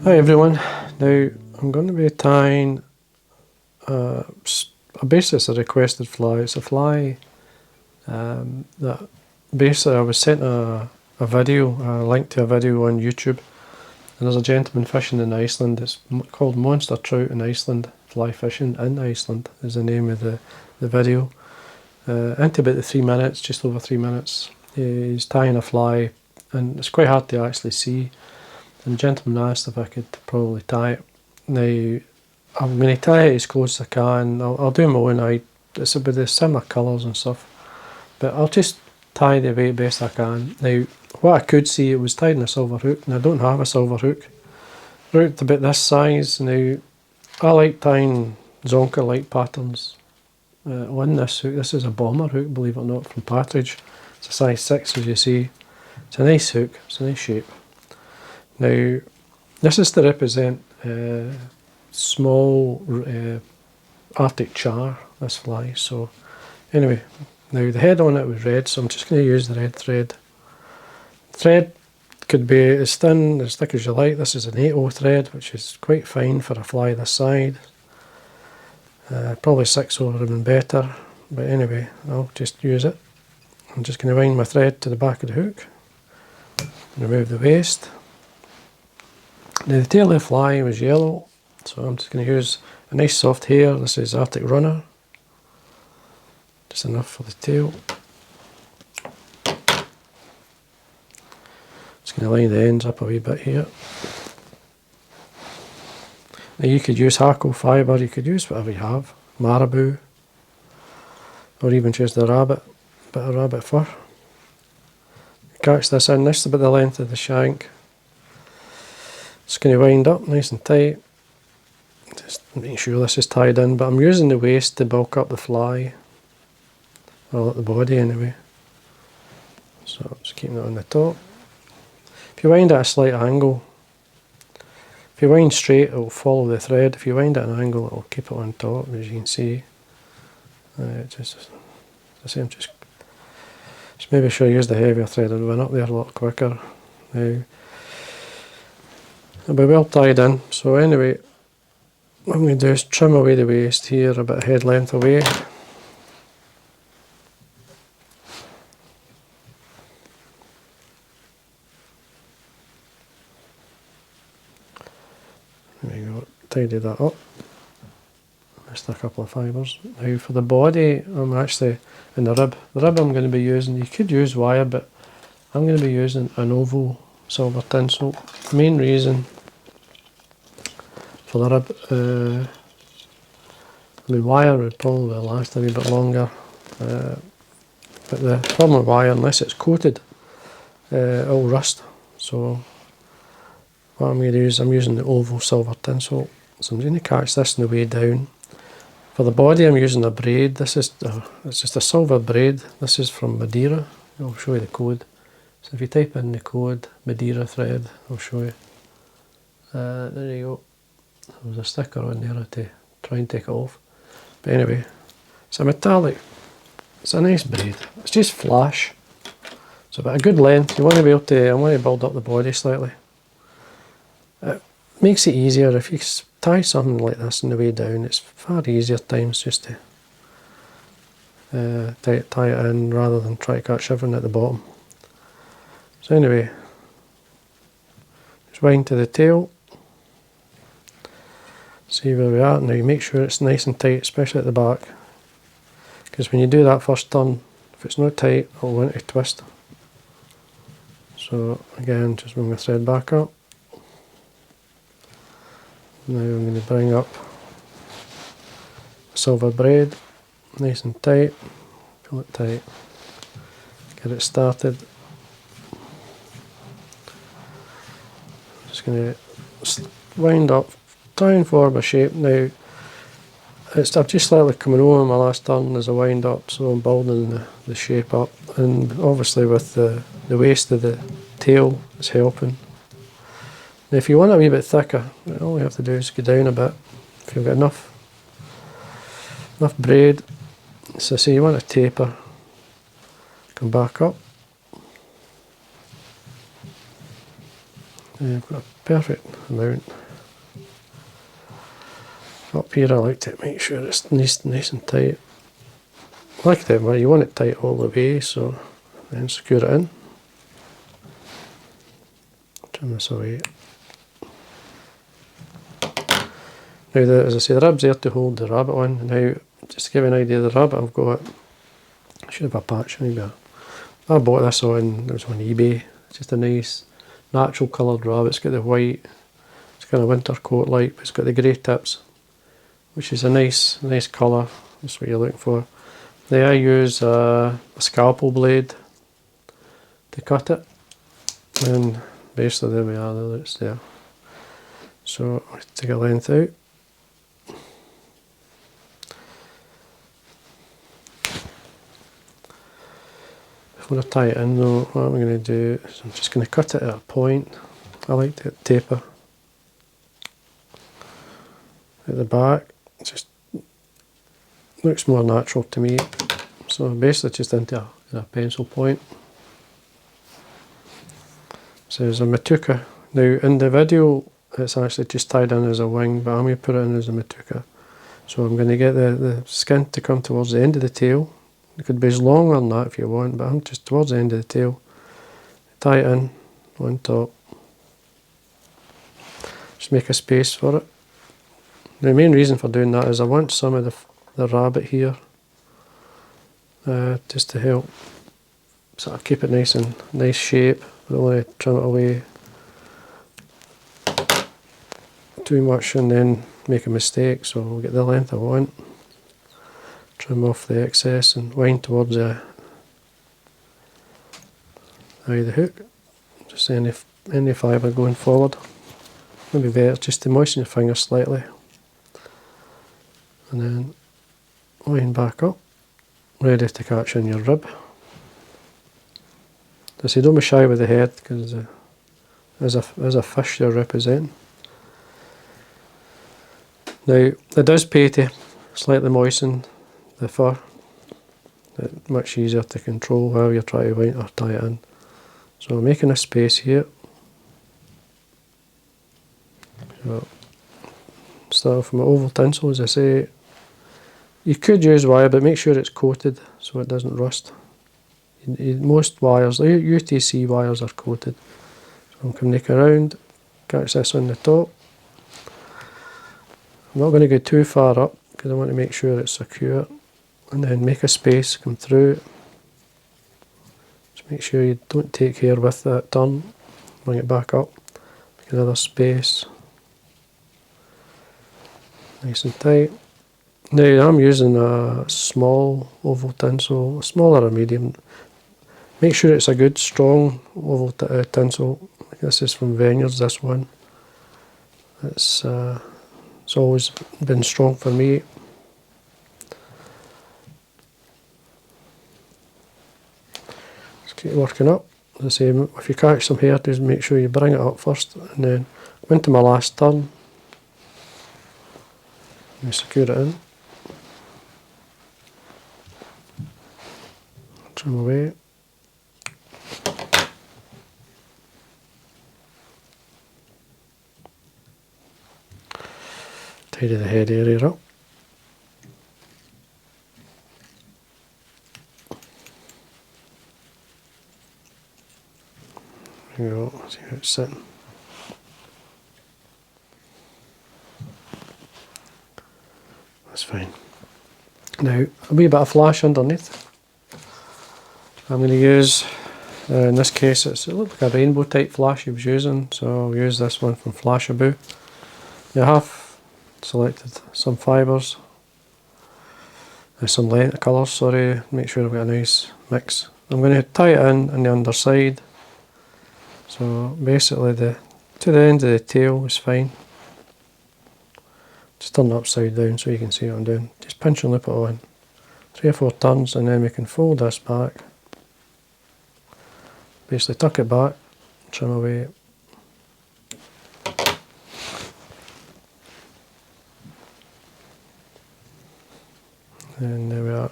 Hi everyone, now I'm going to be tying basically it's a requested fly. It's a fly that basically I was sent a link to a video on YouTube, and there's a gentleman fishing in Iceland. It's called Monster Trout in Iceland, Fly Fishing in Iceland is the name of the video. Into about the 3 minutes, just over 3 minutes, he's tying a fly, and it's quite hard to actually see. And the gentleman asked if I could probably tie it. Now, I'm going to tie it as close as I can. I'll do my own eye. It's about the similar colours and stuff. But I'll just tie the way best I can. Now, what I could see, it was tied in a silver hook, and I don't have a silver hook. Hooked about this size. Now, I like tying Zonker light patterns on this hook. This is a bomber hook, believe it or not, from Partridge. It's a size 6, as you see. It's a nice hook. It's a nice shape. Now, this is to represent small Arctic char, this fly. So, anyway, now the head on it was red, so I'm just going to use the red thread. Thread could be as thin, as thick as you like. This is an 8/0 thread, which is quite fine for a fly this side. Probably 6/0 would have been better, but anyway, I'll just use it. I'm just going to wind my thread to the back of the hook, remove the waste. Now the tail of the fly was yellow, so I'm just going to use a nice soft hair. This is Arctic Runner, just enough for the tail. Just going to line the ends up a wee bit here. Now you could use Hackle fibre, you could use whatever you have, marabou, or even just a bit of rabbit fur. Catch this in, this is about the length of the shank. Just going to wind up nice and tight, just making sure this is tied in, but I'm using the waist to bulk up the fly, well, at the body anyway, so I'm just keeping it on the top. If you wind at a slight angle, if you wind straight it will follow the thread. If you wind at an angle it will keep it on top, as you can see. Just maybe should I use the heavier thread, it would went up there a lot quicker. Now, it'll be well tied in, so anyway, what I'm going to do is trim away the waist here about head length away. There we go, tidy that up. Missed a couple of fibres. Now for the body, I'm actually in the rib. The rib I'm going to be using, you could use wire, but I'm going to be using an oval silver tinsel. Main reason for the rib, I mean wire would probably last a wee bit longer, but the problem with wire, unless it's coated, it'll rust. So what I'm going to use, I'm using the oval silver tinsel. So I'm going to catch this on the way down. For the body I'm using a braid. This is it's just a silver braid. This is from Madeira. I'll show you the code. So if you type in the code Madeira thread, I'll show you. There you go. There's a sticker on there to try and take it off. But anyway, it's a metallic. It's a nice braid. It's just flash. So about a good length. You want to be able to, I want to build up the body slightly. It makes it easier if you tie something like this on the way down. It's far easier at times just to tie it in rather than try to catch everything at the bottom. So anyway, just wind to the tail. See where we are. Now you make sure it's nice and tight, especially at the back, because when you do that first turn, if it's not tight, it'll want to twist. So again, just bring the thread back up. Now I'm going to bring up silver braid, nice and tight, pull it tight, get it started. Just going to wind up, try and form a shape. Now I've just slightly coming over my last turn as a wind up, so I'm building the shape up, and obviously with the waist of the tail is helping. Now if you want it a wee bit thicker, all you have to do is go down a bit. If you've got enough braid, so say you want a taper, come back up. Now you've got a perfect amount. Up here I like to make sure it's nice and tight. Like that, well, you want it tight all the way, so then secure it in. Trim this away. Now, as I say, the rib's there to hold the rabbit on. Now, just to give you an idea of the rabbit I've got, I should have a patch, maybe. I bought this it was on eBay. It's just a nice, natural coloured rabbit. It's got the white, it's kind of winter coat like, but it's got the grey tips, which is a nice colour. That's what you're looking for. Now I use a scalpel blade to cut it, and basically there we are, there it's there. So I take a length out. Before I tie it in though, what I'm going to do is I'm just going to cut it at a point. I like to taper at the back. It just looks more natural to me. So basically just into a pencil point. So there's a matuka. Now in the video it's actually just tied in as a wing, but I'm going to put it in as a matuka. So I'm going to get the skin to come towards the end of the tail. It could be as longer than that if you want, but I'm just towards the end of the tail. Tie it in on top. Just make a space for it. The main reason for doing that is I want some of the rabbit here, just to help sort of keep it nice shape. I don't want to trim it away too much and then make a mistake, so we'll get the length I want. Trim off the excess and wind towards the hook. Just any fibre going forward. Maybe better just to moisten your fingers slightly. And then wind back up, ready to catch in your rib. So don't be shy with the head, because there's a fish you're representing. Now it does pay to slightly moisten the fur. It's much easier to control how you're trying to wind or tie it in. So I'm making a space here. So start off with my oval tinsel, as I say. You could use wire, but make sure it's coated so it doesn't rust. Most wires, UTC wires, are coated. So I'm coming around, catch this on the top. I'm not going to go too far up because I want to make sure it's secure. And then make a space, come through. Just make sure you don't take care with that turn. Bring it back up. Make another space. Nice and tight. Now I'm using a small oval tinsel, a small or a medium. Make sure it's a good strong oval tinsel. This is from Vineyards, this one. It's always been strong for me. Just keep working up. As I say, if you catch some hair, just make sure you bring it up first, and then go into my last turn. And secure it in. Trim away. Tidy the head area up. There you go, see how it's sitting. That's fine. Now, a wee bit of flash underneath. I'm going to use, in this case, it looks like a rainbow type flash he was using, so I'll use this one from Flashabou. Now, I have selected some fibres, some colours, sorry, make sure I've got a nice mix. I'm going to tie it in on the underside, so basically to the end of the tail is fine. Just turn it upside down so you can see what I'm doing. Just pinch and loop it on. 3 or 4 turns, and then we can fold this back. Basically tuck it back, trim away. And there we are.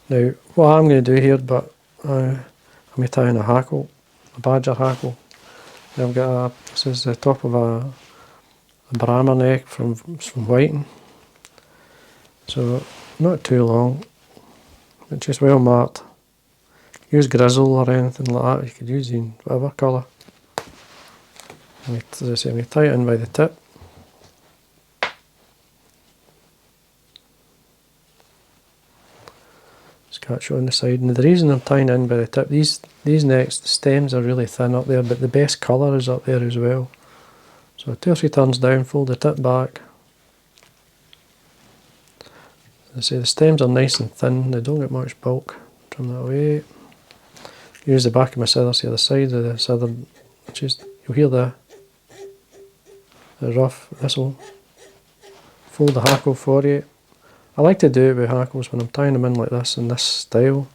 Now, what I'm going to do here, but I'm going to tie in a hackle, a badger hackle. Now I've got this is the top of a Brahma neck from Whiting. So not too long, but just well marked. Use grizzle or anything like that, you could use in whatever colour. As I say, we tie it in by the tip. Just catch it on the side. And the reason I'm tying it in by the tip, these necks, the stems are really thin up there, but the best colour is up there as well. So 2 or 3 turns down, fold the tip back. As I say, the stems are nice and thin, they don't get much bulk. Trim that away. Use the back of my scissors here, the side of the scissor, just, you'll hear the rough whistle. Fold the hackle for you. I like to do it with hackles when I'm tying them in like this, in this style.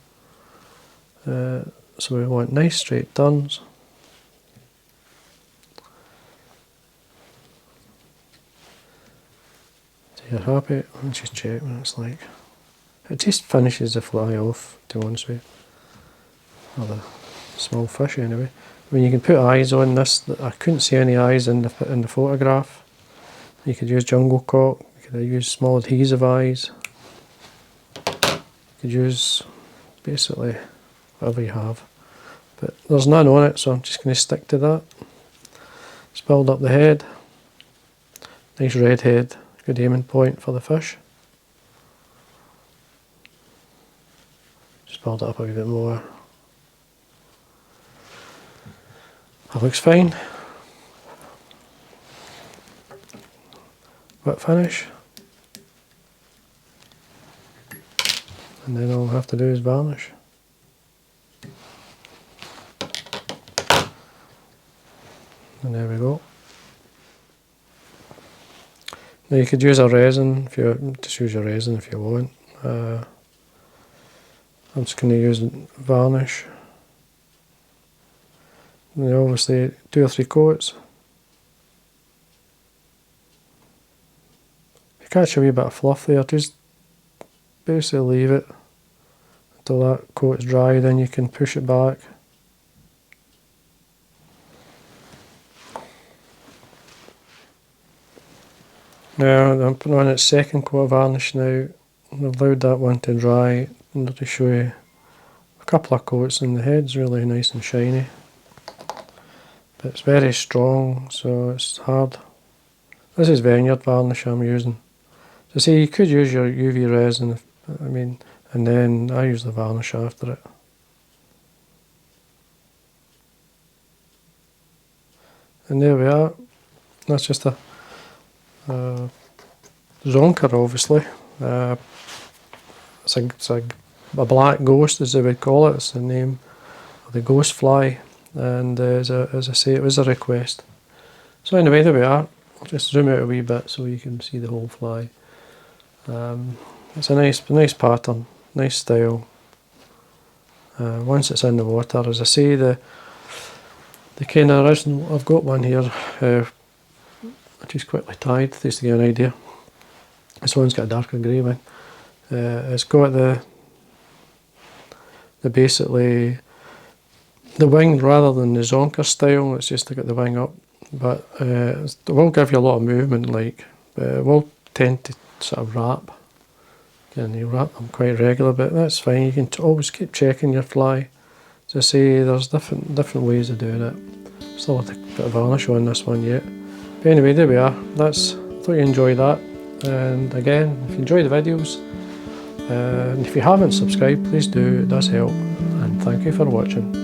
So we want nice straight turns. So you're happy, let's just check what it's like. It just finishes the fly off, to be honest with you. Or the small fish anyway. I mean, you can put eyes on this. I couldn't see any eyes in the photograph. You could use jungle cork, you could use small adhesive eyes. You could use basically whatever you have. But there's none on it, so I'm just going to stick to that. Just build up the head. Nice red head, good aiming point for the fish. Just build it up a wee bit more. That looks fine. Wet finish. And then all I have to do is varnish. And there we go. Now you could use a resin, if you just use your resin if you want. I'm just going to use varnish. And obviously 2 or 3 coats. If you catch a wee bit of fluff there, just basically leave it until that coat's dry, then you can push it back. Now I'm putting on its second coat of varnish now. I've allowed that one to dry, and to show you a couple of coats, and the head's really nice and shiny. But it's very strong, so it's hard. This is vineyard varnish I'm using. So see, you could use your UV resin, and then I use the varnish after it. And there we are. That's just a Zonker, obviously. It's a black ghost, as they would call it. It's the name of the ghost fly. And as I say, it was a request. So anyway, there we are. I'll just zoom out a wee bit so you can see the whole fly. It's a nice pattern, nice style. Once it's in the water, as I say, the kind of original, I've got one here, I just quickly tied, just to give you an idea. This one's got a darker grey wing. It's got the basically the wing rather than the Zonker style, it's just to get the wing up. But it will give you a lot of movement, like, it will tend to sort of wrap. And you wrap them quite regular, but that's fine. You can always keep checking your fly. As I say, there's different ways of doing it. Still have to put a varnish on this one yet. But anyway, there we are. I thought you enjoyed that. And again, if you enjoy the videos, and if you haven't subscribed, please do. It does help. And thank you for watching.